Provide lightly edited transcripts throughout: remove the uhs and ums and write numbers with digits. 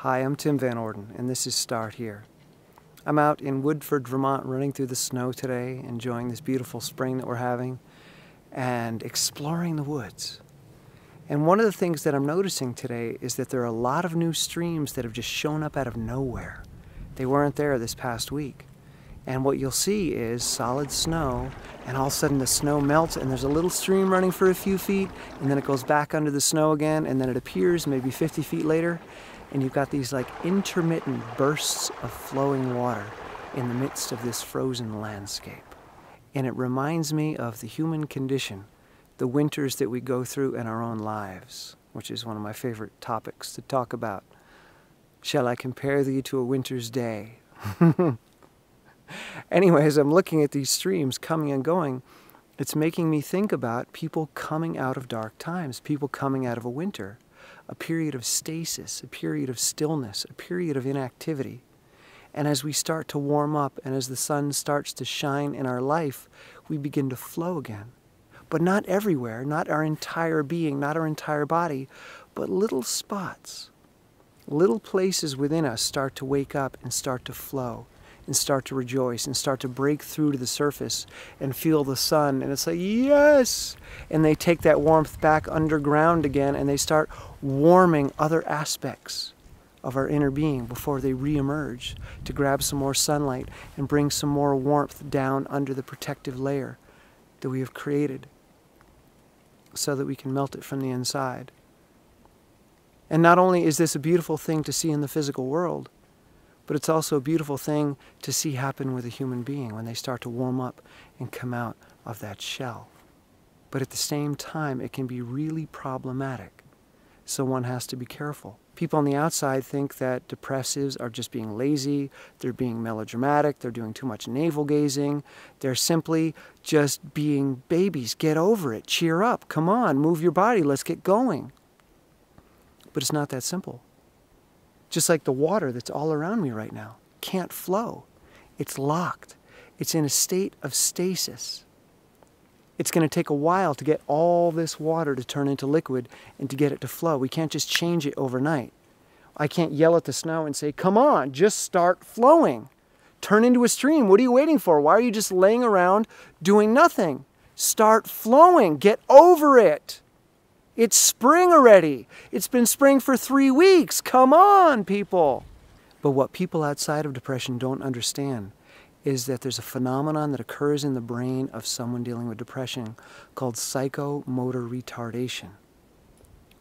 Hi, I'm Tim Van Orden, and this is Start Here. I'm out in Woodford, Vermont, running through the snow today, enjoying this beautiful spring that we're having, and exploring the woods. And one of the things that I'm noticing today is that there are a lot of new streams that have just shown up out of nowhere. They weren't there this past week. And what you'll see is solid snow, and all of a sudden the snow melts and there's a little stream running for a few feet, and then it goes back under the snow again, and then it appears maybe 50 feet later, and you've got these like intermittent bursts of flowing water in the midst of this frozen landscape. And it reminds me of the human condition, the winters that we go through in our own lives, which is one of my favorite topics to talk about. Shall I compare thee to a winter's day? Anyways, I'm looking at these streams coming and going. It's making me think about people coming out of dark times, people coming out of a winter, a period of stasis, a period of stillness, a period of inactivity. And as we start to warm up and as the sun starts to shine in our life, we begin to flow again. But not everywhere, not our entire being, not our entire body, but little spots. Little places within us start to wake up and start to flow and start to rejoice and start to break through to the surface and feel the sun. And it's like, yes! And they take that warmth back underground again and they start warming other aspects of our inner being before they re-emerge to grab some more sunlight and bring some more warmth down under the protective layer that we have created so that we can melt it from the inside. And not only is this a beautiful thing to see in the physical world, but it's also a beautiful thing to see happen with a human being when they start to warm up and come out of that shell. But at the same time, it can be really problematic. So one has to be careful. People on the outside think that depressives are just being lazy, they're being melodramatic, they're doing too much navel gazing, they're simply just being babies. Get over it, cheer up, come on, move your body, let's get going. But it's not that simple. Just like the water that's all around me right now can't flow. It's locked. It's in a state of stasis. It's going to take a while to get all this water to turn into liquid and to get it to flow. We can't just change it overnight. I can't yell at the snow and say, come on, just start flowing. Turn into a stream. What are you waiting for? Why are you just laying around doing nothing? Start flowing. Get over it. It's spring already. It's been spring for 3 weeks. Come on, people. But what people outside of depression don't understand is that there's a phenomenon that occurs in the brain of someone dealing with depression called psychomotor retardation,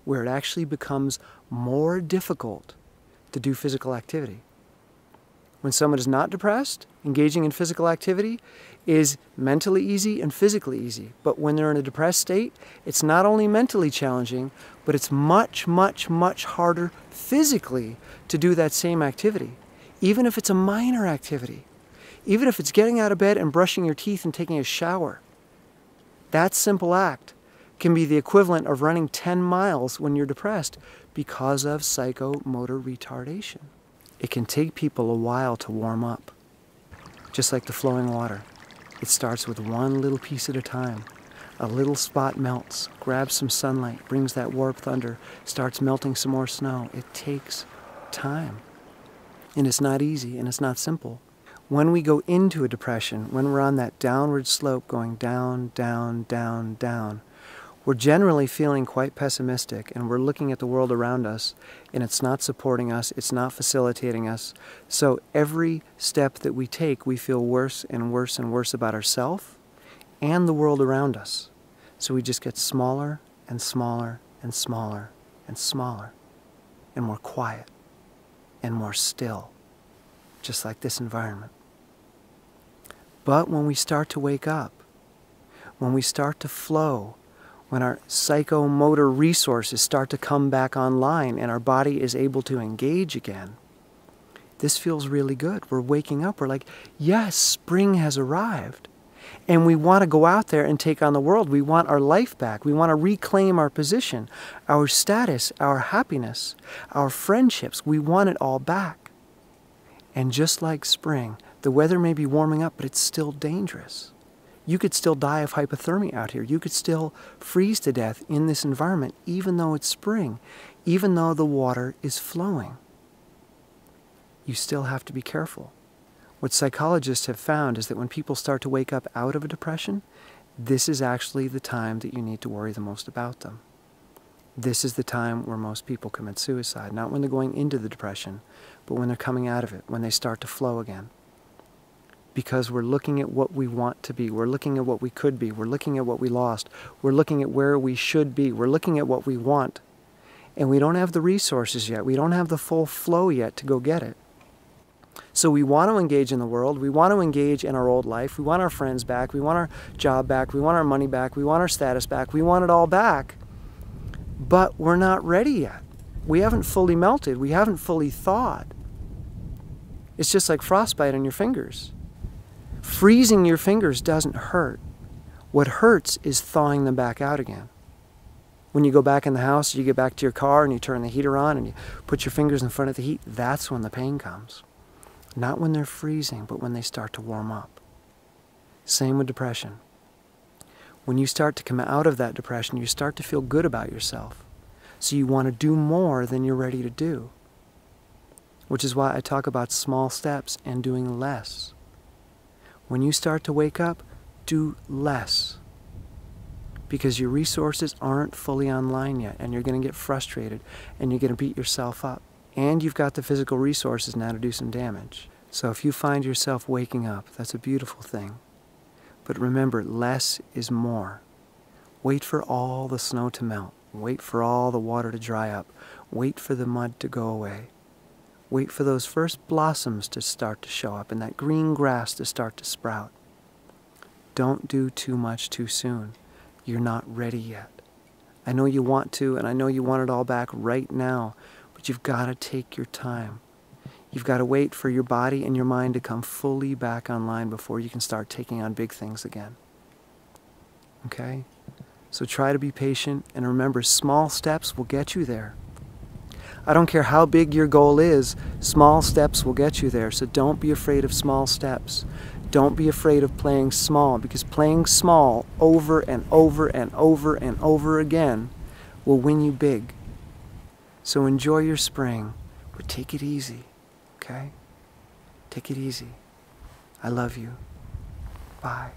where it actually becomes more difficult to do physical activity. When someone is not depressed, engaging in physical activity is mentally easy and physically easy. But when they're in a depressed state, it's not only mentally challenging, but it's much, much, much harder physically to do that same activity, even if it's a minor activity. Even if it's getting out of bed and brushing your teeth and taking a shower. That simple act can be the equivalent of running 10 miles when you're depressed because of psychomotor retardation. It can take people a while to warm up, just like the flowing water. It starts with one little piece at a time. A little spot melts, grabs some sunlight, brings that warmth under, starts melting some more snow. It takes time. And it's not easy and it's not simple. When we go into a depression, when we're on that downward slope going down, down, down, down, we're generally feeling quite pessimistic and we're looking at the world around us and it's not supporting us, it's not facilitating us. So every step that we take, we feel worse and worse and worse about ourselves and the world around us. So we just get smaller and smaller and smaller and smaller and more quiet and more still, just like this environment. But when we start to wake up, when we start to flow, when our psychomotor resources start to come back online and our body is able to engage again, this feels really good. We're waking up. We're like, yes, spring has arrived. And we want to go out there and take on the world. We want our life back. We want to reclaim our position, our status, our happiness, our friendships. We want it all back. And just like spring, the weather may be warming up, but it's still dangerous. You could still die of hypothermia out here. You could still freeze to death in this environment, even though it's spring, even though the water is flowing. you still have to be careful. What psychologists have found is that when people start to wake up out of a depression, this is actually the time that you need to worry the most about them. This is the time where most people commit suicide, not when they're going into the depression, but when they're coming out of it, when they start to flow again. Because we're looking at what we want to be, we're looking at what we could be, we're looking at what we lost, we're looking at where we should be, we're looking at what we want, and we don't have the resources yet, we don't have the full flow yet to go get it. So we want to engage in the world, we want to engage in our old life, we want our friends back, we want our job back, we want our money back, we want our status back, we want it all back. But we're not ready yet. We haven't fully melted. We haven't fully thawed. It's just like frostbite on your fingers. Freezing your fingers doesn't hurt. What hurts is thawing them back out again. When you go back in the house, you get back to your car and you turn the heater on and you put your fingers in front of the heat, that's when the pain comes. Not when they're freezing, but when they start to warm up. Same with depression. When you start to come out of that depression, you start to feel good about yourself. So you want to do more than you're ready to do. Which is why I talk about small steps and doing less. When you start to wake up, do less. Because your resources aren't fully online yet, and you're going to get frustrated, and you're going to beat yourself up. And you've got the physical resources now to do some damage. So if you find yourself waking up, that's a beautiful thing. But remember, less is more. Wait for all the snow to melt. Wait for all the water to dry up. Wait for the mud to go away. Wait for those first blossoms to start to show up and that green grass to start to sprout. Don't do too much too soon. You're not ready yet. I know you want to, and I know you want it all back right now, but you've got to take your time. You've got to wait for your body and your mind to come fully back online before you can start taking on big things again. Okay? So try to be patient, and remember, small steps will get you there. I don't care how big your goal is, small steps will get you there. So don't be afraid of small steps. Don't be afraid of playing small, because playing small over and over and over and over again will win you big. So enjoy your spring, but take it easy. Okay? Take it easy. I love you. Bye.